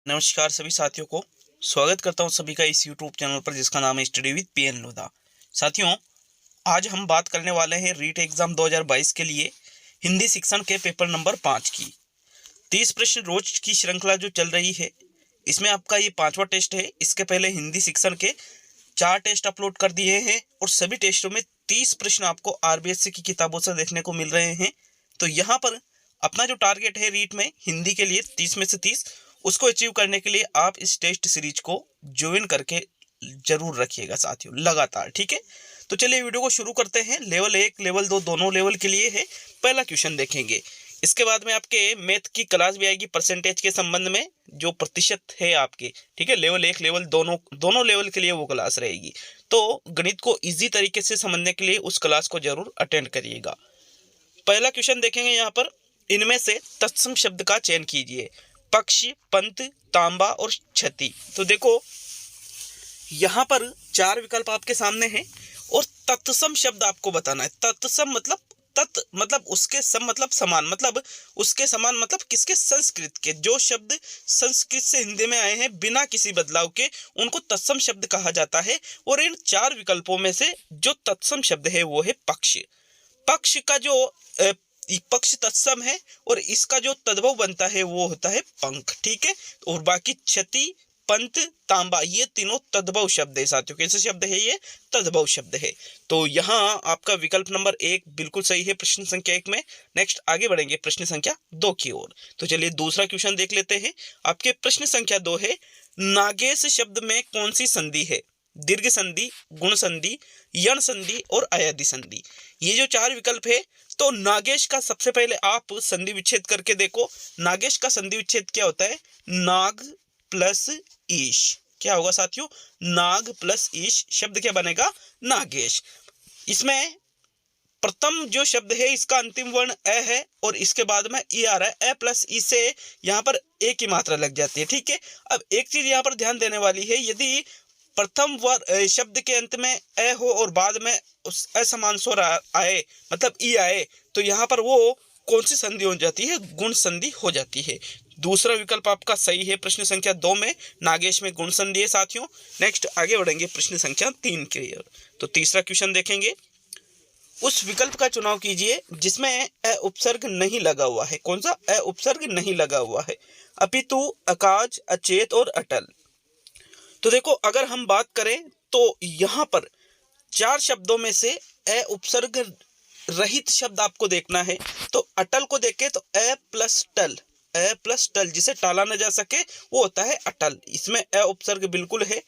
नमस्कार सभी साथियों को स्वागत करता हूं सभी का इस YouTube चैनल पर जिसका नाम है स्टडी विद पीएन लोधा। साथियों, आज हम बात करने वाले हैं रीट एग्जाम 2022 के लिए हिंदी शिक्षण के पेपर नंबर 5 की 30 प्रश्न रोज की श्रृंखला जो चल रही है। इसमें आपका ये 5वां टेस्ट है। इसके पहले हिंदी शिक्षण के 4 टेस्ट अपलोड कर दिए हैं और सभी टेस्टों में 30 प्रश्न आपको आरबीएससी की किताबों से देखने को मिल रहे हैं। तो यहाँ पर अपना जो टारगेट है रीट में हिंदी के लिए 30 में से 30, उसको अचीव करने के लिए आप इस टेस्ट सीरीज को ज्वाइन करके जरूर रखिएगा साथियों, लगातार। ठीक है, तो चलिए वीडियो को शुरू करते हैं। लेवल 1 लेवल 2 दोनों लेवल के लिए है। पहला क्वेश्चन देखेंगे। इसके बाद में आपके मैथ की क्लास भी आएगी परसेंटेज के संबंध में, जो प्रतिशत है आपके। ठीक है, लेवल 1 लेवल दोनों लेवल के लिए वो क्लास रहेगी। तो गणित को इजी तरीके से समझने के लिए उस क्लास को जरूर अटेंड करिएगा। पहला क्वेश्चन देखेंगे यहाँ पर। इनमें से तत्सम शब्द का चयन कीजिए। पक्ष, पंत, तांबा और क्षति। तो देखो यहाँ पर 4 विकल्प आपके सामने हैं और तत्सम शब्द आपको बताना है। तत्सम मतलब तत् मतलब उसके सम मतलब समान, मतलब उसके समान मतलब किसके? संस्कृत के। जो शब्द संस्कृत से हिंदी में आए हैं बिना किसी बदलाव के, उनको तत्सम शब्द कहा जाता है। और इन 4 विकल्पों में से जो तत्सम शब्द है वो है पक्ष। पक्ष का जो पक्ष तत्सम है और इसका जो तद्भव बनता है वो होता है पंख। ठीक है, और बाकी क्षति, पंत, तांबा ये तीनों तद्भव शब्द है साथियों। कैसे शब्द है? ये तद्भव शब्द है। तो यहाँ आपका विकल्प नंबर 1 बिल्कुल सही है प्रश्न संख्या 1 में। नेक्स्ट आगे बढ़ेंगे प्रश्न संख्या 2 की ओर। तो चलिए दूसरा क्वेश्चन देख लेते हैं। आपके प्रश्न संख्या 2 है, नागेश शब्द में कौन सी संधि है? दीर्घ संधि, गुण संधि, यण संधि और अयादि संधि। ये जो 4 विकल्प है, तो नागेश का सबसे पहले आप संधि विच्छेद करके देखो। नागेश का संधि विच्छेद क्या होता है? नाग प्लस ईश। क्या होगा साथियों? नाग प्लस ईश। शब्द क्या बनेगा? नागेश। इसमें प्रथम जो शब्द है इसका अंतिम वर्ण अ है और इसके बाद में ई आ रहा है। अ प्लस ई से यहाँ पर ए की मात्रा लग जाती है। ठीक है, अब एक चीज यहाँ पर ध्यान देने वाली है, यदि प्रथम शब्द के अंत में अ हो और बाद में उस असमान स्वर आए, मतलब ई आए, तो यहाँ पर वो कौन सी संधि हो जाती है? गुण संधि हो जाती है। दूसरा विकल्प आपका सही है प्रश्न संख्या 2 में, नागेश में गुण संधि है साथियों। नेक्स्ट आगे बढ़ेंगे प्रश्न संख्या 3 के लिए। तो तीसरा क्वेश्चन देखेंगे। उस विकल्प का चुनाव कीजिए जिसमें अ उपसर्ग नहीं लगा हुआ है। कौन सा? अ उपसर्ग नहीं लगा हुआ है। अपितु, अकाज, अचेत और अटल। तो देखो अगर हम बात करें तो यहाँ पर 4 शब्दों में से अ उपसर्ग रहित शब्द आपको देखना है। तो अटल को देखें तो अ प्लस टल जिसे टाला न जा सके वो होता है अटल। इसमें अ उपसर्ग बिल्कुल है।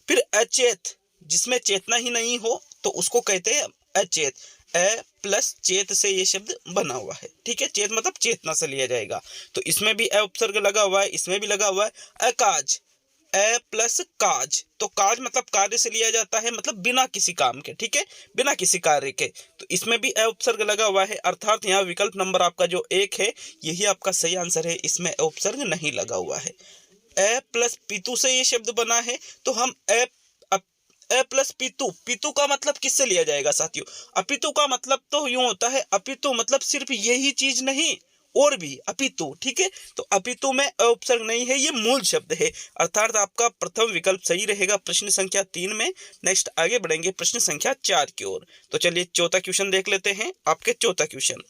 फिर अचेत, जिसमें चेतना ही नहीं हो तो उसको कहते हैं अचेत। अ प्लस चेत से ये शब्द बना हुआ है। ठीक है, चेत मतलब चेतना से लिया जाएगा। तो इसमें भी अ उपसर्ग लगा हुआ है, इसमें भी लगा हुआ है। अकाज, अ प्लस काज। तो काज मतलब कार्य से लिया जाता है, मतलब बिना किसी काम के। ठीक है, बिना किसी कार्य के। तो इसमें भी अ उपसर्ग लगा हुआ है, अर्थात यहाँ विकल्प नंबर आपका जो 1 है यही आपका सही आंसर है। इसमें अ उपसर्ग नहीं लगा हुआ है। अ प्लस पितु से ये शब्द बना है, तो हम अ प्लस पितु, पितु का मतलब किससे लिया जाएगा साथियों? अपितु का मतलब तो यूं होता है, अपितु मतलब सिर्फ यही चीज नहीं और भी अपितु। ठीक है, तो अपितु में अ उपसर्ग नहीं है, ये मूल शब्द है, अर्थात आपका प्रथम विकल्प सही रहेगा प्रश्न संख्या 3 में। नेक्स्ट आगे बढ़ेंगे प्रश्न संख्या 4 की ओर। तो चलिए चौथा क्वेश्चन देख लेते हैं। आपके चौथा क्वेश्चन,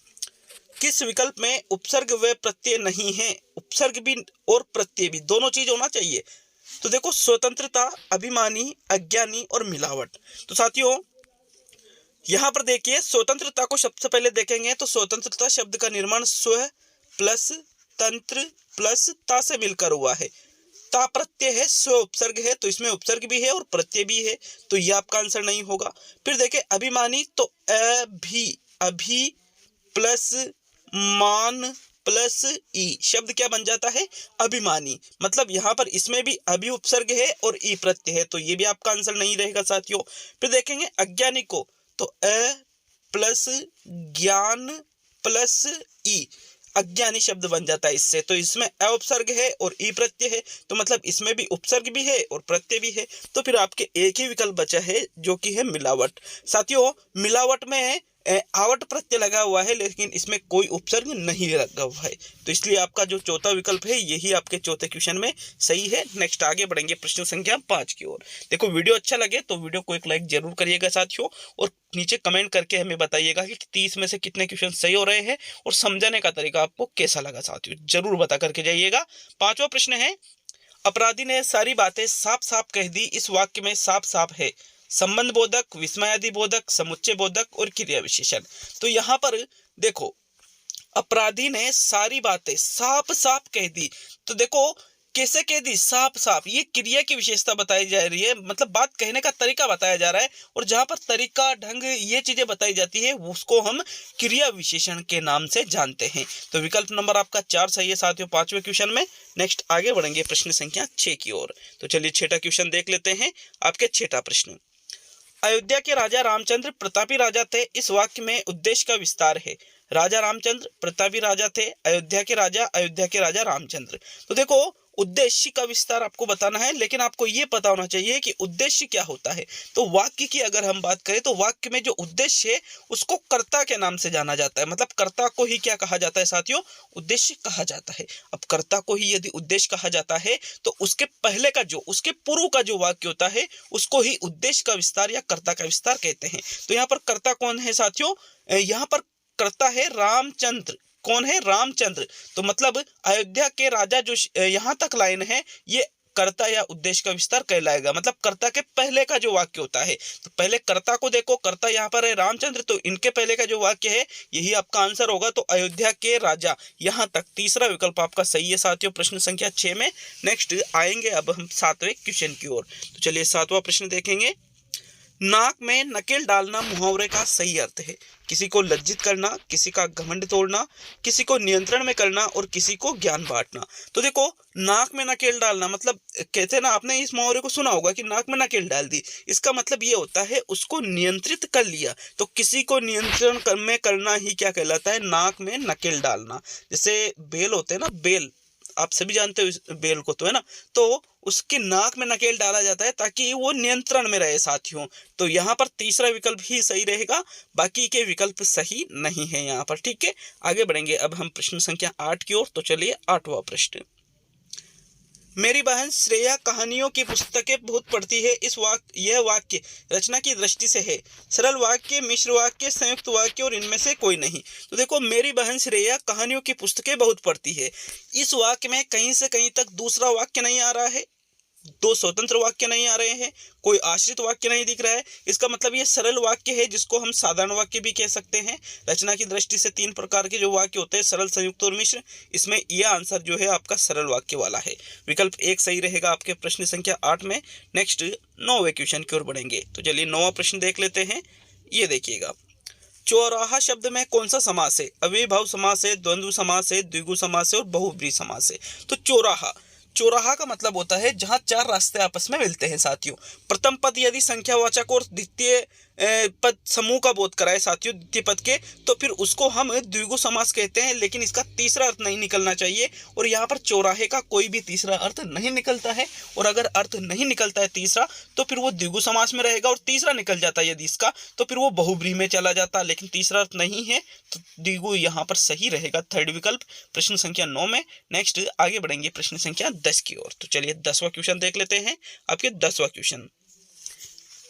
किस विकल्प में उपसर्ग व प्रत्यय नहीं है? उपसर्ग भी और प्रत्यय भी, दोनों चीज होना चाहिए। तो देखो स्वतंत्रता, अभिमानी, अज्ञानी और मिलावट। तो साथियों यहाँ पर देखिए स्वतंत्रता को सबसे पहले देखेंगे तो स्वतंत्रता शब्द का निर्माण स्व प्लस तंत्र प्लस ता से मिलकर हुआ है। ता प्रत्यय है, स्व उपसर्ग है, तो इसमें उपसर्ग भी है और प्रत्यय भी है, तो ये आपका आंसर नहीं होगा। फिर देखें अभिमानी, तो अभी प्लस मान प्लस ई, शब्द क्या बन जाता है? अभिमानी। मतलब यहाँ पर इसमें भी अभी उपसर्ग है और ई प्रत्यय है, तो ये भी आपका आंसर नहीं रहेगा साथियों। फिर देखेंगे अज्ञानी को, तो अ प्लस ज्ञान प्लस ई, अज्ञानी शब्द बन जाता है इससे। तो इसमें अ उपसर्ग है और ई प्रत्यय है, तो मतलब इसमें भी उपसर्ग भी है और प्रत्यय भी है। तो फिर आपके एक ही विकल्प बचा है जो कि है मिलावट। साथियों मिलावट में आवट प्रत्यय लगा हुआ है, लेकिन इसमें कोई उपसर्ग नहीं लगा हुआ है, तो इसलिए आपका जो चौथा विकल्प है यही आपके चौथे क्वेश्चन में सही है। नेक्स्ट आगे बढ़ेंगे प्रश्न संख्या 5 की ओर। देखो वीडियो अच्छा लगे तो वीडियो को एक लाइक जरूर करिएगा साथियों, और नीचे कमेंट करके हमें बताइएगा कि 30 में से कितने क्वेश्चन सही हो रहे हैं और समझाने का तरीका आपको कैसा लगा साथियों, जरूर बता करके जाइएगा। 5वां प्रश्न है, अपराधी ने सारी बातें साफ साफ कह दी, इस वाक्य में साफ साफ है संबंध बोधक, विस्मयादि बोधक, समुच्चय बोधक और क्रिया विशेषण। तो यहाँ पर देखो, अपराधी ने सारी बातें साफ साफ कह दी, तो देखो कैसे कह दी, साफ साफ, ये क्रिया की विशेषता बताई जा रही है, मतलब बात कहने का तरीका बताया जा रहा है, और जहां पर तरीका, ढंग, ये चीजें बताई जाती है उसको हम क्रिया विशेषण के नाम से जानते हैं। तो विकल्प नंबर आपका 4 सही है साथियों 5वें क्वेश्चन में। नेक्स्ट आगे बढ़ेंगे प्रश्न संख्या 6 की ओर। तो चलिए 6ठा क्वेश्चन देख लेते हैं। आपके 6ठा प्रश्न, अयोध्या के राजा रामचंद्र प्रतापी राजा थे, इस वाक्य में उद्देश्य का विस्तार है। राजा रामचंद्र प्रतापी राजा थे, अयोध्या के राजा रामचंद्र। तो देखो उद्देश्य का विस्तार आपको बताना है, लेकिन आपको ये पता होना चाहिए कि उद्देश्य क्या होता है। तो वाक्य की अगर हम बात करें तो वाक्य में जो उद्देश्य है उसको कर्ता के नाम से जाना जाता है, मतलब कर्ता को ही क्या कहा जाता है साथियों, उद्देश्य कहा जाता है। अब कर्ता को ही यदि उद्देश्य कहा जाता है तो उसके पहले का जो, उसके पूर्व का जो वाक्य होता है उसको ही उद्देश्य का विस्तार या कर्ता का विस्तार कहते हैं। तो यहाँ पर कर्ता कौन है साथियों, यहाँ पर कर्ता है रामचंद्र। कौन है, रामचंद्र। तो मतलब अयोध्या के राजा जो यहां तक लाइन है ये कर्ता या उद्देश्य का विस्तार कहलाएगा, मतलब कर्ता के पहले का जो वाक्य होता है। तो पहले कर्ता को देखो, कर्ता यहाँ पर है रामचंद्र, तो इनके पहले का जो वाक्य है यही आपका आंसर होगा। तो अयोध्या के राजा, यहां तक तीसरा विकल्प आपका सही है साथियों प्रश्न संख्या 6 में। नेक्स्ट आएंगे अब हम 7वें क्वेश्चन की ओर। तो चलिए 7वां प्रश्न देखेंगे। नाक में नकेल डालना मुहावरे का सही अर्थ है। किसी को लज्जित करना, किसी का घमंड तोड़ना, किसी को नियंत्रण में करना और किसी को ज्ञान बांटना। तो देखो नाक में नकेल डालना, मतलब कहते हैं ना, आपने इस मुहावरे को सुना होगा कि नाक में नकेल डाल दी, इसका मतलब ये होता है उसको नियंत्रित कर लिया। तो किसी को नियंत्रण में करना ही क्या कहलाता है, नाक में नकेल डालना। जैसे बेल होते हैं ना, बेल आप सभी जानते हो इस बेल को, तो है ना, तो उसकी नाक में नकेल डाला जाता है ताकि वो नियंत्रण में रहे साथियों। तो यहाँ पर तीसरा विकल्प ही सही रहेगा, बाकी के विकल्प सही नहीं है यहाँ पर, ठीक है। आगे बढ़ेंगे अब हम प्रश्न संख्या 8 की ओर। तो चलिए 8वां प्रश्न, मेरी बहन श्रेया कहानियों की पुस्तकें बहुत पढ़ती है, यह वाक्य रचना की दृष्टि से है। सरल वाक्य, मिश्र वाक्य, संयुक्त वाक्य और इनमें से कोई नहीं। तो देखो मेरी बहन श्रेया कहानियों की पुस्तकें बहुत पढ़ती है, इस वाक्य में कहीं से कहीं तक दूसरा वाक्य नहीं आ रहा है, दो स्वतंत्र वाक्य नहीं आ रहे हैं, कोई आश्रित वाक्य नहीं दिख रहा है। इसका मतलब ये सरल वाक्य है जिसको हम साधारण वाक्य भी कह सकते हैं। रचना की दृष्टि से 3 प्रकार के जो वाक्य होते हैं, सरल, संयुक्त और मिश्र, इसमें यह आंसर जो है आपका सरल वाक्य वाला है। विकल्प 1 सही रहेगा आपके प्रश्न संख्या 8 में। नेक्स्ट 9वें क्वेश्चन की ओर बढ़ेंगे। तो चलिए 9वां प्रश्न देख लेते हैं। ये देखिएगा, चौराहा शब्द में कौन सा समास है? अव्ययीभाव समास है, द्वंद्व समास है, द्विगु समास है और बहुब्रीहि समास है। तो चौराहा का मतलब होता है जहां 4 रास्ते आपस में मिलते हैं साथियों। प्रथम पद यदि संख्यावाचक और द्वितीय पद समूह का बोध कराए साथियों, द्वितीय पद के, तो फिर उसको हम द्विगु समास कहते हैं, लेकिन इसका तीसरा अर्थ नहीं निकलना चाहिए। और यहाँ पर चौराहे का कोई भी तीसरा अर्थ नहीं निकलता है, और अगर अर्थ नहीं निकलता है तीसरा तो फिर वो द्विगु समास में रहेगा, और तीसरा निकल जाता है यदि इसका तो फिर वो बहुब्रीहि में चला जाता, लेकिन तीसरा अर्थ नहीं है तो द्विगु यहाँ पर सही रहेगा, थर्ड विकल्प प्रश्न संख्या 9 में। नेक्स्ट आगे बढ़ेंगे प्रश्न संख्या 10 की ओर। तो चलिए 10वां क्वेश्चन देख लेते हैं। आपके 10वां क्वेश्चन,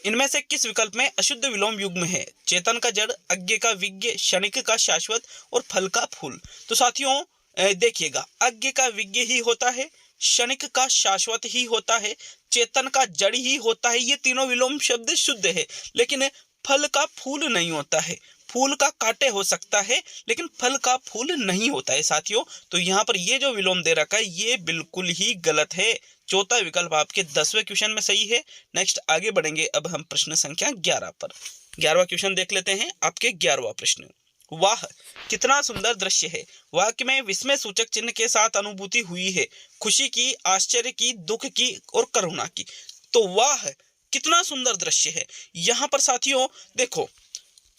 इनमें से किस विकल्प में अशुद्ध विलोम युग्म है? चेतन का जड़, अज्ञ का विज्ञ, क्षणिक का शाश्वत और फल का फूल। तो साथियों देखिएगा, अज्ञ का विज्ञ ही होता है, क्षणिक का शाश्वत ही होता है, चेतन का जड़ ही होता है, ये तीनों विलोम शब्द शुद्ध है। लेकिन फल का फूल नहीं होता है, फूल का कांटे हो सकता है लेकिन फल का फूल नहीं होता है साथियों। तो यहाँ पर ये जो विलोम दे रखा है ये बिल्कुल ही गलत है। चौथा विकल्प आपके 10वें क्वेश्चन में सही है। नेक्स्ट आगे बढ़ेंगे अब हम प्रश्न संख्या 11 पर। 11वां क्वेश्चन देख लेते हैं। आपके 11वां प्रश्न, वाह कितना सुंदर दृश्य है, वाक्य में विस्मय सूचक चिन्ह के साथ अनुभूति हुई है, खुशी की, आश्चर्य की, दुख की और करुणा की। तो वाह कितना सुंदर दृश्य है, यहाँ पर साथियों देखो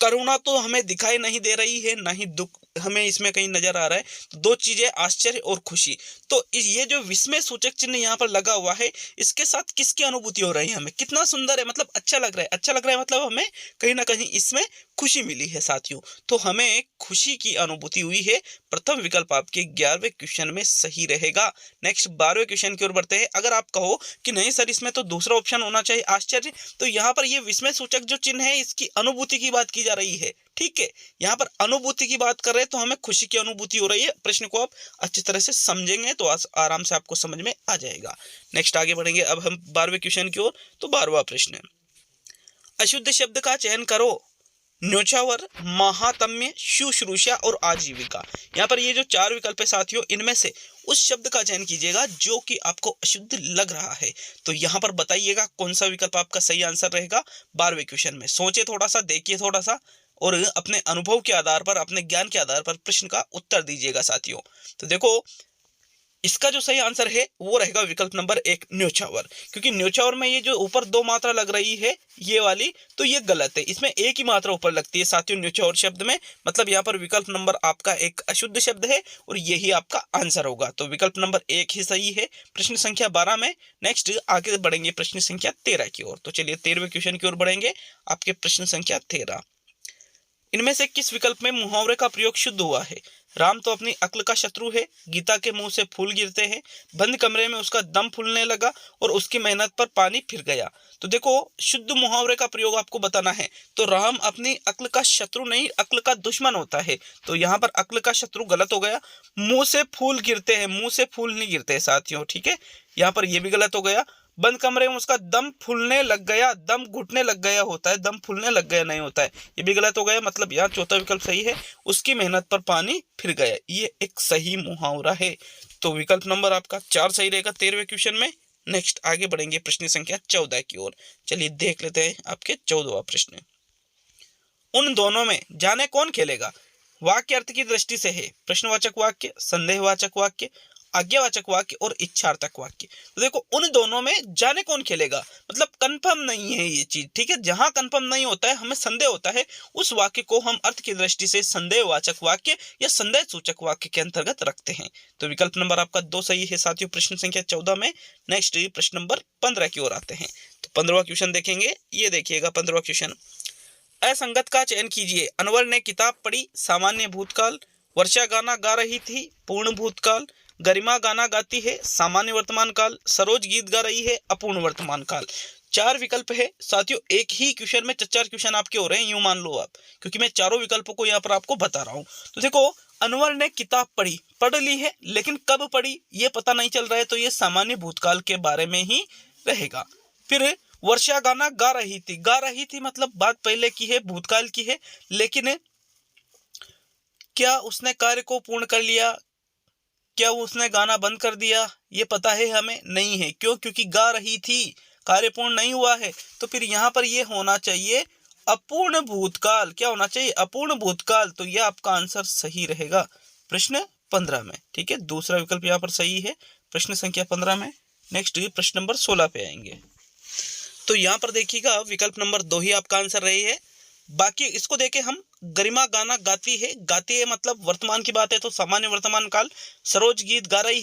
करुणा तो हमें दिखाई नहीं दे रही है, ना ही दुख हमें इसमें कहीं नजर आ रहा है? तो दो चीजें, आश्चर्य और खुशी। तो ये जो विस्मय सूचक चिन्ह यहाँ पर लगा हुआ है, इसके साथ किसकी अनुभूति हो रही है हमें? कितना सुंदर है, मतलब अच्छा लग रहा है। अच्छा लग रहा है मतलब हमें कहीं ना कहीं इसमें खुशी मिली है साथियों। तो हमें खुशी की अनुभूति हुई है। प्रथम विकल्प आपके 11वें क्वेश्चन में सही रहेगा। नेक्स्ट 12वें क्वेश्चन की ओर बढ़ते हैं। अगर आप कहो कि नहीं सर इसमें तो दूसरा ऑप्शन होना चाहिए, आश्चर्य, तो यहाँ पर ये विस्मय सूचक जो चिन्ह है इसकी अनुभूति की बात की जा रही है। ठीक है, यहाँ पर अनुभूति की बात कर रहे हैं तो हमें खुशी की अनुभूति हो रही है। प्रश्न को आप अच्छी तरह से समझेंगे तो आराम से आपको समझ में आ जाएगा। नेक्स्ट आगे बढ़ेंगे अब हम 12वें क्वेश्चन की ओर। तो 12वां प्रश्न, अशुद्ध शब्द का चयन करो। न्योछावर, महात्म्य, शुश्रूषा और आजीविका। यहाँ पर ये जो चार विकल्प है साथियों, इनमें से उस शब्द का चयन कीजिएगा जो कि आपको अशुद्ध लग रहा है। तो यहाँ पर बताइएगा कौन सा विकल्प आपका सही आंसर रहेगा 12वें क्वेश्चन में। सोचे थोड़ा सा, देखिए थोड़ा सा, और अपने अनुभव के आधार पर, अपने ज्ञान के आधार पर प्रश्न का उत्तर दीजिएगा साथियों। तो देखो, इसका जो सही आंसर है वो रहेगा विकल्प नंबर 1, न्योछावर। क्योंकि न्योछावर में ये जो ऊपर दो मात्रा लग रही है ये वाली, तो ये गलत है। इसमें एक ही मात्रा ऊपर लगती है साथियों न्योछावर शब्द में। मतलब यहाँ पर विकल्प नंबर आपका एक अशुद्ध शब्द है और यही आपका आंसर होगा। तो विकल्प नंबर 1 ही सही है प्रश्न संख्या 12 में। नेक्स्ट आगे बढ़ेंगे प्रश्न संख्या 13 की ओर। तो चलिए 13वें क्वेश्चन की ओर बढ़ेंगे। आपके प्रश्न संख्या 13, इनमें से किस विकल्प में मुहावरे का प्रयोग शुद्ध हुआ है? राम तो अपनी अक्ल का शत्रु है, गीता के मुंह से फूल गिरते हैं, बंद कमरे में उसका दम फूलने लगा और उसकी मेहनत पर पानी फिर गया। तो देखो, शुद्ध मुहावरे का प्रयोग आपको बताना है। तो राम अपनी अक्ल का शत्रु नहीं, अक्ल का दुश्मन होता है। तो यहाँ पर अक्ल का शत्रु गलत हो गया। मुंह से फूल गिरते हैं, मुंह से फूल नहीं गिरते साथियों। ठीक है, यहाँ पर यह भी गलत हो गया। बंद कमरे में उसका दम फूलने लग गया, दम घुटने लग गया होता है, दम फूलने लग गया नहीं होता है, ये भी गलत हो गया। मतलब यहाँ चौथा विकल्प सही है, उसकी मेहनत पर पानी फिर गया, ये एक सही मुहावरा है। तो विकल्प नंबर आपका 4 सही रहेगा 13वें क्वेश्चन में। नेक्स्ट आगे बढ़ेंगे प्रश्न संख्या 14 की ओर। चलिए देख लेते हैं आपके 14वां प्रश्न, उन दोनों में जाने कौन खेलेगा? वाक्य अर्थ की दृष्टि से है प्रश्नवाचक वाक्य, संदेहवाचक वाक्य, आज्ञावाचक वाक्य और इच्छार्थक वाक्य। तो देखो, उन दोनों में जाने कौन खेलेगा, मतलब कंफर्म नहीं है ये चीज। ठीक है, जहां कंफर्म नहीं होता है, हमें संदेह होता है, उस वाक्य को हम अर्थ की दृष्टि से संदेहवाचक वाक्य या संदेह सूचक वाक्य के अंतर्गत रखते हैं। तो विकल्प नंबर आपका 2 सही है साथियों प्रश्न संख्या 14 में। नेक्स्ट प्रश्न नंबर 15 की ओर आते हैं। तो 15वां क्वेश्चन देखेंगे। ये देखिएगा 15वां क्वेश्चन, असंगत का चयन कीजिए। अनवर ने किताब पढ़ी, सामान्य भूतकाल। वर्षा गाना गा रही थी, पूर्ण भूतकाल। गरिमा गाना गाती है, सामान्य वर्तमान काल। सरोज गीत गा रही है, अपूर्ण वर्तमान काल। 4 विकल्प है साथियों। एक ही क्वेश्चन में 4 क्वेश्चन आपके हो रहे हैं, यूं मान लो आप, क्योंकि मैं चारों विकल्पों को यहाँ पर आपको बता रहा हूँ। तो देखो, अनवर ने किताब पढ़ी, पढ़ ली है, लेकिन कब पढ़ी ये पता नहीं चल रहा है, तो ये सामान्य भूतकाल के बारे में ही रहेगा। फिर वर्षा गाना गा रही थी, गा रही थी मतलब बात पहले की है, भूतकाल की है, लेकिन क्या उसने कार्य को पूर्ण कर लिया, क्या उसने गाना बंद कर दिया, ये पता है हमें नहीं है। क्यों? क्योंकि गा रही थी, कार्य पूर्ण नहीं हुआ है। तो फिर यहाँ पर ये होना चाहिए अपूर्ण भूतकाल। क्या होना चाहिए? अपूर्ण भूतकाल। तो यह आपका आंसर सही रहेगा प्रश्न 15 में। ठीक है, दूसरा विकल्प यहाँ पर सही है प्रश्न संख्या 15 में। नेक्स्ट प्रश्न नंबर 16 पे आएंगे। तो यहाँ पर देखिएगा विकल्प नंबर 2 ही आपका आंसर रही है। बाकी इसको देखे हम, गरिमा गाना गाती है, गाती है मतलब वर्तमान की बात है, तो सामान्य वर्तमान काल। सरोज गीत गा रही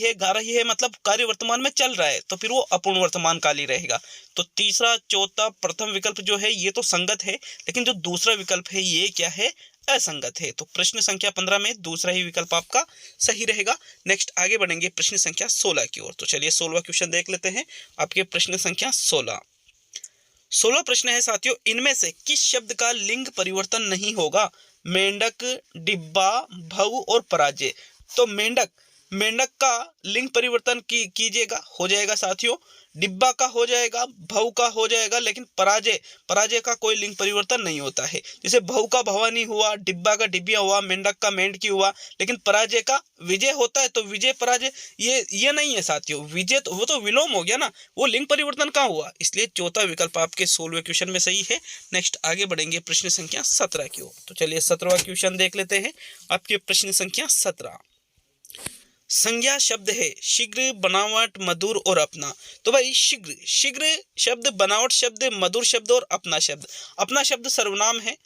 है मतलब कार्य वर्तमान में चल रहा है, तो फिर वो अपूर्ण वर्तमान काल ही रहेगा। तो तीसरा, चौथा, प्रथम विकल्प जो है ये तो संगत है, लेकिन जो दूसरा विकल्प है ये क्या है? असंगत है। तो प्रश्न संख्या 15 में दूसरा ही विकल्प आपका सही रहेगा। नेक्स्ट आगे बढ़ेंगे प्रश्न संख्या 16 की ओर। तो चलिए 16वां क्वेश्चन देख लेते हैं। आपके प्रश्न संख्या 16 प्रश्न है साथियों, इनमें से किस शब्द का लिंग परिवर्तन नहीं होगा? मेंढक, डिब्बा, भव और पराजय। तो मेंढक का लिंग परिवर्तन कीजिएगा, हो जाएगा साथियों। डिब्बा का हो जाएगा, भव का हो जाएगा, लेकिन पराजय का कोई लिंग परिवर्तन नहीं होता है। जैसे भव का भवानी हुआ, डिब्बा का डिबिया हुआ, मेंढक का मेंढकी हुआ, लेकिन पराजय का विजय होता है। तो विजय पराजय ये नहीं है साथियों। विजय तो वो तो विलोम हो गया ना, वो लिंग परिवर्तन कहाँ हुआ? इसलिए चौथा विकल्प आपके 16वें क्वेश्चन में सही है। नेक्स्ट आगे बढ़ेंगे प्रश्न संख्या 17 की ओर। तो चलिए 17वां क्वेश्चन देख लेते हैं। आपके प्रश्न संख्या 17, संज्ञा शब्द है शीघ्र, बनावट, मधुर और अपना। तो भाई शीघ्र शब्द, बनावट शब्द, मधुर शब्द और अपना शब्द। अपना शब्द सर्वनाम है,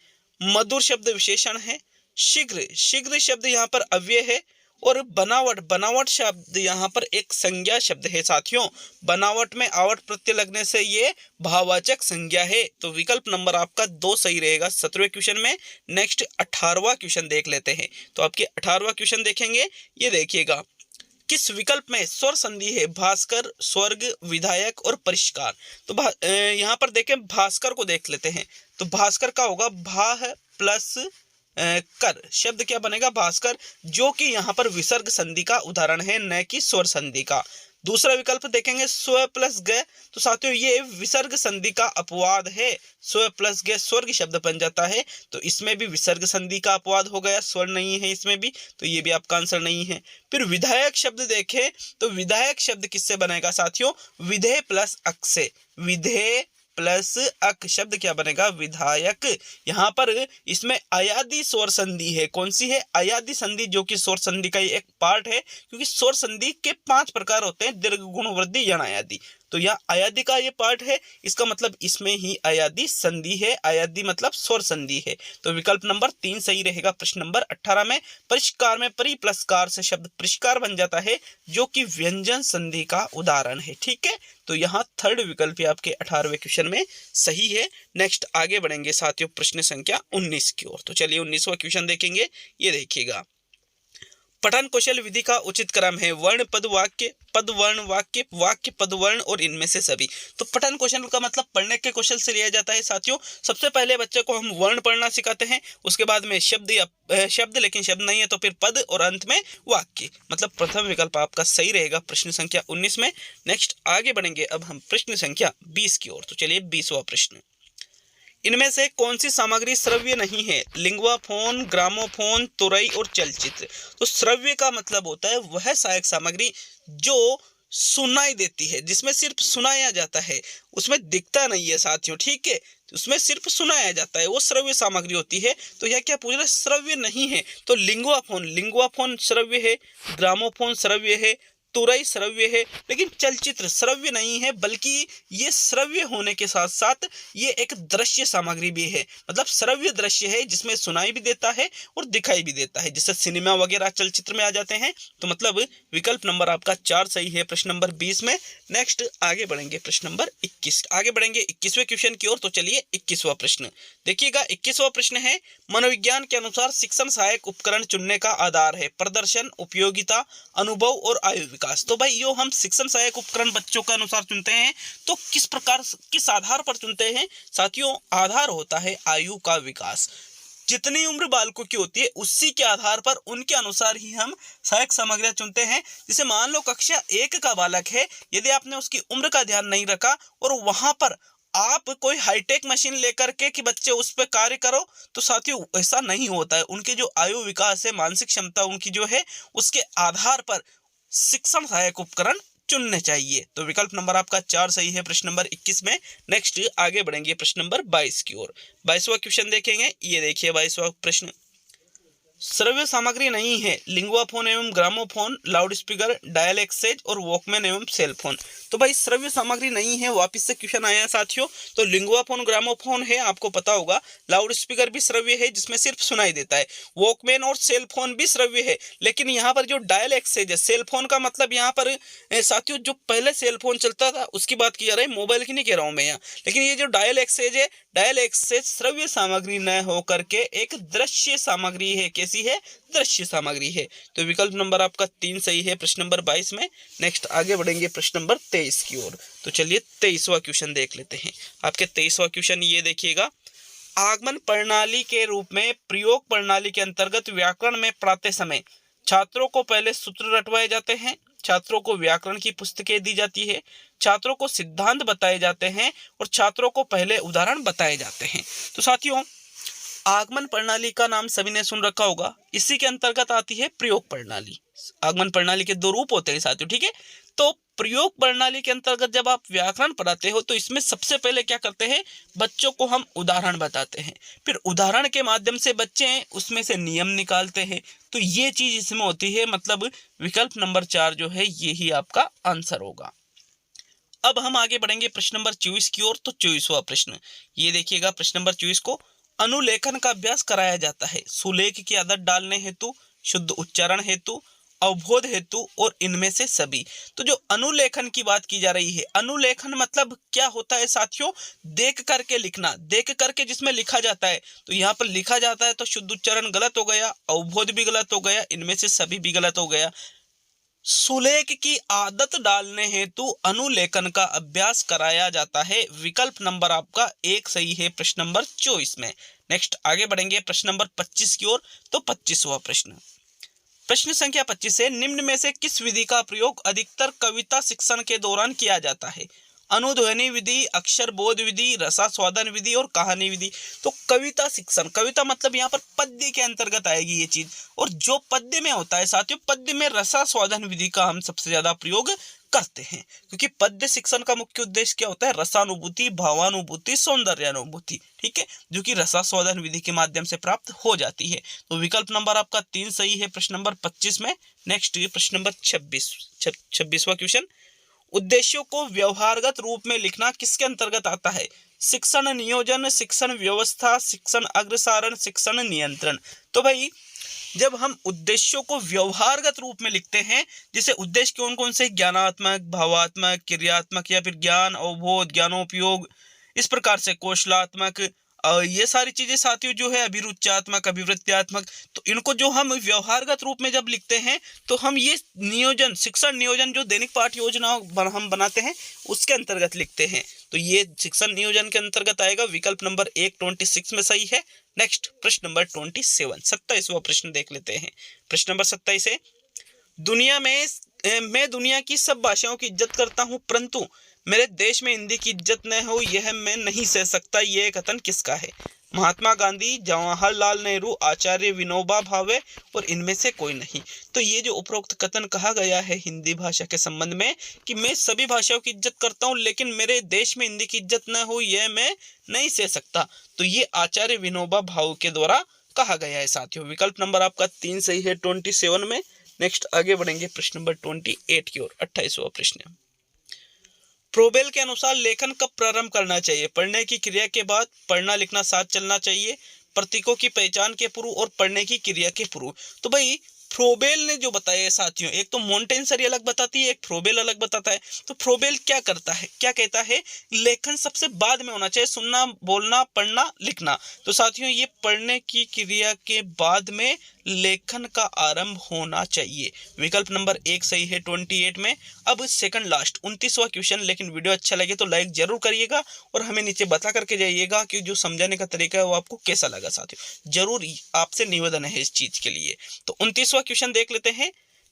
मधुर शब्द विशेषण है, शीघ्र, शीघ्र शब्द यहाँ पर अव्यय है। और बनावट, बनावट शब्द यहाँ पर एक संज्ञा शब्द है साथियों। बनावट में आवट प्रत्यय लगने से ये भाववाचक संज्ञा है। तो विकल्प नंबर आपका 2 सही रहेगा 17वें क्वेश्चन में। नेक्स्ट 18वां क्वेश्चन देख लेते हैं। तो आपके 18वां क्वेश्चन देखेंगे, ये देखिएगा, किस विकल्प में स्वर संधि है? भास्कर, स्वर्ग, विधायक और परिष्कार। तो यहाँ पर देखें, भास्कर को देख लेते हैं। तो भास्कर का होगा भाह प्लस कर, शब्द क्या बनेगा? भास्कर, जो कि यहाँ पर विसर्ग संधि का उदाहरण है, न कि स्वर संधि का। दूसरा विकल्प देखेंगे, स्व प्लस ग। तो साथियों ये विसर्ग संधि का अपवाद है। स्व प्लस ग स्वर्ग शब्द बन जाता है, तो इसमें भी विसर्ग संधि का अपवाद हो गया, स्वर नहीं है इसमें भी, तो ये भी आपका आंसर नहीं है। फिर विधायक शब्द देखें, तो विधायक शब्द किससे बनेगा साथियों? विधेय प्लस अक से। विधेय प्लस अक शब्द क्या बनेगा? विधायक। यहाँ पर इसमें अयादि स्वर संधि है। कौन सी है? अयादि संधि, जो कि स्वर संधि का एक पार्ट है, क्योंकि स्वर संधि के 5 प्रकार होते हैं, दीर्घ, गुण, वृद्धि, यण, आयादि। तो यहाँ अयादि का ये पार्ट है, इसका मतलब इसमें ही अयादि संधि है। अयादि मतलब स्वर संधि है। तो विकल्प नंबर 3 सही रहेगा प्रश्न नंबर 18 में। परिष्कार में परि प्लस कार से शब्द परिष्कार बन जाता है, जो कि व्यंजन संधि का उदाहरण है। ठीक है, तो यहाँ थर्ड विकल्प आपके 18वें क्वेश्चन में सही है। नेक्स्ट आगे बढ़ेंगे साथियों प्रश्न संख्या 19 की ओर। तो चलिए 19वां क्वेश्चन देखेंगे, ये देखिएगा, पठन कौशल विधि का उचित क्रम है वर्ण पद वाक्य, पद वर्ण वाक्य, वाक्य पद वर्ण और इनमें से सभी। तो पठन कौशल का मतलब पढ़ने के कौशल से लिया जाता है साथियों। सबसे पहले बच्चे को हम वर्ण पढ़ना सिखाते हैं, उसके बाद में शब्द या शब्द, लेकिन शब्द नहीं है तो फिर पद, और अंत में वाक्य। मतलब प्रथम विकल्प आपका सही रहेगा प्रश्न संख्या 19 में। नेक्स्ट आगे बढ़ेंगे अब हम प्रश्न संख्या 20 की ओर। तो चलिए 20वां प्रश्न, इनमें से कौन सी सामग्री श्रव्य नहीं है? लिंग्वाफोन, ग्रामोफोन, तुरई और चलचित्र। तो श्रव्य का मतलब होता है वह सहायक सामग्री जो सुनाई देती है, जिसमें सिर्फ सुनाया जाता है, उसमें दिखता नहीं है साथियों। ठीक है, उसमें सिर्फ सुनाया जाता है, वो श्रव्य सामग्री होती है। तो यह क्या पूछ रहा है? श्रव्य नहीं है। तो लिंग्वाफोन, लिंग्वाफोन श्रव्य है, ग्रामोफोन श्रव्य है, तुरई श्रव्य है, लेकिन चलचित्र श्रव्य नहीं है, बल्कि ये श्रव्य होने के साथ साथ ये एक दृश्य सामग्री भी है। मतलब श्रव्य दृश्य है जिसमें सुनाई भी देता है और दिखाई भी देता है, जैसे सिनेमा वगैरह चलचित्र में आ जाते हैं। तो मतलब विकल्प नंबर आपका 4 सही है प्रश्न नंबर 20 में। नेक्स्ट आगे बढ़ेंगे प्रश्न नंबर 21, आगे बढ़ेंगे 21वें क्वेश्चन की ओर। तो चलिए 21वां प्रश्न देखिएगा। 21वां प्रश्न है, मनोविज्ञान के अनुसार शिक्षण सहायक उपकरण चुनने का आधार है प्रदर्शन, उपयोगिता, अनुभव और आयु विकास। तो भाई यो हम शिक्षण सहायक उपकरण बच्चों के अनुसार चुनते हैं, तो किस प्रकार, किस आधार पर चुनते हैं साथियों? आधार होता है आयु का विकास। जितनी उम्र बालकों की होती है उसी के आधार पर उनके अनुसार ही हम सहायक सामग्रियां चुनते हैं। जैसे मान लो कक्षा 1 का बालक है, यदि आपने उसकी उम्र का ध्यान नहीं रखा और वहां पर आप कोई हाईटेक मशीन लेकर के कि बच्चे उस पर कार्य करो, तो साथियों ऐसा नहीं होता है। उनके जो आयु विकास है, मानसिक क्षमता उनकी जो है, उसके आधार पर शिक्षण सहायक उपकरण चुनने चाहिए। तो विकल्प नंबर आपका 4 सही है प्रश्न नंबर 21 में। नेक्स्ट आगे बढ़ेंगे प्रश्न नंबर 22 की ओर। 22वां क्वेश्चन देखेंगे, ये देखिए 22वां प्रश्न, श्रव्य सामग्री नहीं है लिंग्वाफोन एवं gramophone, loud speaker, dial exchange और वॉकमैन एवं सेलफोन। तो भाई श्रव्य सामग्री नहीं है, वापस से क्वेश्चन आया है साथियों। तो लिंग्वाफोन, ग्रामोफोन है, आपको पता होगा। लाउड स्पीकर भी श्रव्य है जिसमें सिर्फ सुनाई देता है। वॉकमैन और सेलफोन भी श्रव्य है, लेकिन यहाँ पर जो डायल एक्सचेंज है, सेलफोन का मतलब यहाँ पर साथियों जो पहले सेलफोन चलता था उसकी बात की जा रही है, मोबाइल की नहीं कह रहा हूँ मैं यहाँ। लेकिन ये जो डायल एक्सचेंज है, डायल एक्सचेंज श्रव्य सामग्री न होकर के एक दृश्य सामग्री है। कैसी है? दृश्य सामग्री है। तो विकल्प नंबर आपका 3 सही है प्रश्न नंबर 22 में। नेक्स्ट आगे बढ़ेंगे प्रश्न नंबर 23 की ओर। तो चलिए 23वां क्वेश्चन देख लेते हैं। आपके 23वां क्वेश्चन ये देखिएगा, आगमन प्रणाली के रूप में प्रयोग प्रणाली के अंतर्गत व्याकरण में पढ़ाते समय छात्रों को पहले सूत्र रटवाए जाते हैं, छात्रों को व्याकरण की पुस्तकें दी जाती है, छात्रों को सिद्धांत बताए जाते हैं और छात्रों को पहले उदाहरण बताए जाते हैं। तो साथियों आगमन प्रणाली का नाम सभी ने सुन रखा होगा, इसी के अंतर्गत आती है प्रयोग प्रणाली। आगमन प्रणाली के 2 रूप होते हैं साथियों। ठीक है, तो प्रयोग प्रणाली के अंतर्गत जब आप व्याकरण पढ़ाते हो तो इसमें सबसे पहले क्या करते हैं, बच्चों को हम उदाहरण बताते हैं, फिर उदाहरण के माध्यम से बच्चे उसमें से नियम निकालते हैं। तो ये चीज इसमें होती है, मतलब विकल्प नंबर 4 जो है यही आपका आंसर होगा। अब हम आगे बढ़ेंगे प्रश्न नंबर 24 की ओर। तो 24वां प्रश्न ये देखिएगा, प्रश्न नंबर 24 को, अनुलेखन का अभ्यास कराया जाता है? सुलेख की आदत डालने हेतु, शुद्ध उच्चारण हेतु, अवबोध हेतु और इनमें से सभी। तो जो अनुलेखन की बात की जा रही है, अनुलेखन मतलब क्या होता है साथियों? देख करके लिखना, देख करके जिसमें लिखा जाता है। तो यहाँ पर लिखा जाता है तो शुद्ध उच्चारण गलत हो गया, अवबोध भी गलत हो गया, इनमें से सभी भी गलत हो गया। सुलेख की आदत डालने हेतु अनुलेखन का अभ्यास कराया जाता है। विकल्प नंबर आपका 1 सही है प्रश्न नंबर 24 में। नेक्स्ट आगे बढ़ेंगे प्रश्न नंबर 25 की ओर। तो 25वां प्रश्न, प्रश्न संख्या 25 है, निम्न में से किस विधि का प्रयोग अधिकतर कविता शिक्षण के दौरान किया जाता है? अनुध्वनि विधि, अक्षर बोध विधि, रसास्वादन विधि और कहानी विधि। तो कविता शिक्षण, कविता मतलब यहाँ पर पद्य के अंतर्गत आएगी ये चीज। और जो पद्य में होता है साथियों, पद्य में रसास्वादन विधि का हम सबसे ज्यादा प्रयोग करते हैं, क्योंकि पद्य शिक्षण का मुख्य उद्देश्य क्या होता है? रसानुभूति, भावानुभूति, सौंदर्यानुभूति, ठीक है, जो कि रसास्वादन विधि के माध्यम से प्राप्त हो जाती है। तो विकल्प नंबर आपका 3 सही है प्रश्न नंबर 25 में। नेक्स्ट प्रश्न नंबर 26वां क्वेश्चन, उद्देश्यों को व्यवहारगत रूप में लिखना किसके अंतर्गत आता है? शिक्षण नियोजन, शिक्षण व्यवस्था, शिक्षण अग्रसारण, शिक्षण नियंत्रण। तो भाई जब हम उद्देश्यों को व्यवहारगत रूप में लिखते हैं, जैसे उद्देश्य कौन कौन से? ज्ञानात्मक, भावात्मक, क्रियात्मक या फिर ज्ञान, अवबोध, ज्ञानोपयोग, इस प्रकार से कौशलात्मक, ये सारी चीजें साथियों जो है अभिरुच्यात्मक, अभिवृत्त्यात्मक। तो इनको जो हम व्यवहारगत रूप में जब लिखते हैं तो हम ये नियोजन, शिक्षण नियोजन जो दैनिक पाठ्य योजना हम बनाते हैं उसके अंतर्गत लिखते हैं। तो ये शिक्षण नियोजन के अंतर्गत आएगा। विकल्प नंबर 1 26 में सही है। नेक्स्ट प्रश्न नंबर 27वां प्रश्न देख लेते हैं। प्रश्न नंबर 27 है, दुनिया में मैं दुनिया की सब भाषाओं की इज्जत करता हूं, परंतु मेरे देश में हिंदी की इज्जत न हो यह मैं नहीं सह सकता। यह कथन किसका है? महात्मा गांधी, जवाहरलाल नेहरू, आचार्य विनोबा भावे और इनमें से कोई नहीं। तो ये जो उपरोक्त कथन कहा गया है हिंदी भाषा के संबंध में कि मैं सभी भाषाओं की इज्जत करता हूं लेकिन मेरे देश में हिंदी की इज्जत न हो यह मैं नहीं सह सकता, तो ये आचार्य विनोबा भावे के द्वारा कहा गया है साथियों। विकल्प नंबर आपका 3 सही है 27 में। नेक्स्ट आगे बढ़ेंगे प्रश्न नंबर 28 की ओर। 28वां प्रश्न, प्रोबेल के अनुसार लेखन कब प्रारंभ करना चाहिए? पढ़ने की क्रिया के बाद, पढ़ना लिखना साथ चलना चाहिए, प्रतीकों की पहचान के पूर्व और पढ़ने की क्रिया के पूर्व। तो भाई फ्रोबेल ने जो बताया है साथियों, एक तो मोंटेसरी अलग बताती है, एक फ्रोबेल अलग बताता है। तो फ्रोबेल क्या करता है, क्या कहता है? लेखन सबसे बाद में होना चाहिए, सुनना, बोलना, पढ़ना, लिखना। तो साथियों ये पढ़ने की क्रिया के बाद में लेखन का आरंभ होना चाहिए। विकल्प नंबर 1 सही है 28 में। अब सेकंड लास्ट 29वां क्वेश्चन, लेकिन वीडियो अच्छा लगे तो लाइक जरूर करिएगा और हमें नीचे बता करके जाइएगा कि जो समझाने का तरीका है वो आपको कैसा लगा साथियों। जरूर आपसे निवेदन है इस चीज के लिए। तो 29वां क्वेश्चन देख लेते हैं,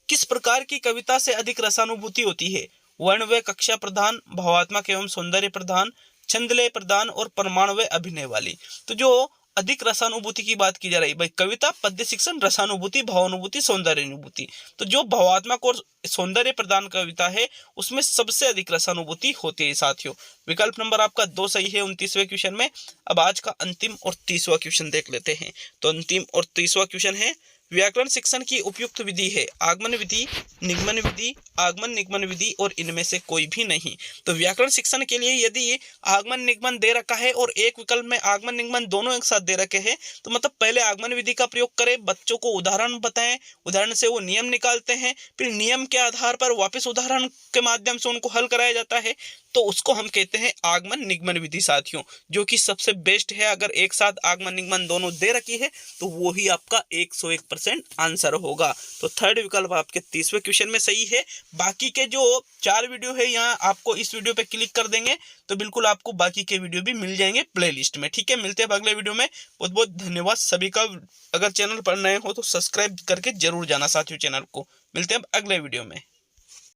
किस प्रकार की कविता से अधिक रसानुभूति होती है? वर्ण व कक्षा प्रधान, भावात्मक एवं सौंदर्य प्रधान, छंदलय प्रधान और प्रमाण व अभिनय वाली। तो जो अधिक रसानुभूति की बात की जा रही है भाई, कविता, पद्य शिक्षण, रसानुभूति, भावानुभूति, सौंदर्यानुभूति। तो जो भावात्मक और सौंदर्य प्रधान कविता है उसमें सबसे अधिक रसानुभूति होती है साथियों। विकल्प नंबर आपका 2 सही है 29वें क्वेश्चन में। अब आज का अंतिम और 30वां क्वेश्चन देख लेते हैं। तो अंतिम और 30वां क्वेश्चन है, व्याकरण शिक्षण की उपयुक्त विधि है आगमन विधि, निगमन विधि, आगमन निगमन विधि और इनमें से कोई भी नहीं। तो व्याकरण शिक्षण के लिए यदि आगमन निगमन दे रखा है और एक विकल्प में आगमन निगमन दोनों एक साथ दे रखे हैं, तो मतलब पहले आगमन विधि का प्रयोग करें, बच्चों को उदाहरण बताएं, उदाहरण से वो नियम निकालते हैं, फिर नियम के आधार पर वापस उदाहरण के माध्यम से उनको हल कराया जाता है, तो उसको हम कहते हैं आगमन निगमन विधि साथियों, जो कि सबसे बेस्ट है। अगर एक साथ आगमन निगमन दोनों दे रखी है तो वो ही आपका 101% आंसर होगा। तो थर्ड विकल्प आपके 30वें क्वेश्चन में सही है। बाकी के जो 4 वीडियो है यहाँ आपको इस वीडियो पे क्लिक कर देंगे तो बिल्कुल आपको बाकी के वीडियो भी मिल जाएंगे प्लेलिस्ट में। ठीक है, मिलते हैं अगले वीडियो में। बहुत बहुत धन्यवाद सभी का। अगर चैनल पर नए हो तो सब्सक्राइब करके जरूर जाना साथियों चैनल को। मिलते हैं अगले वीडियो में।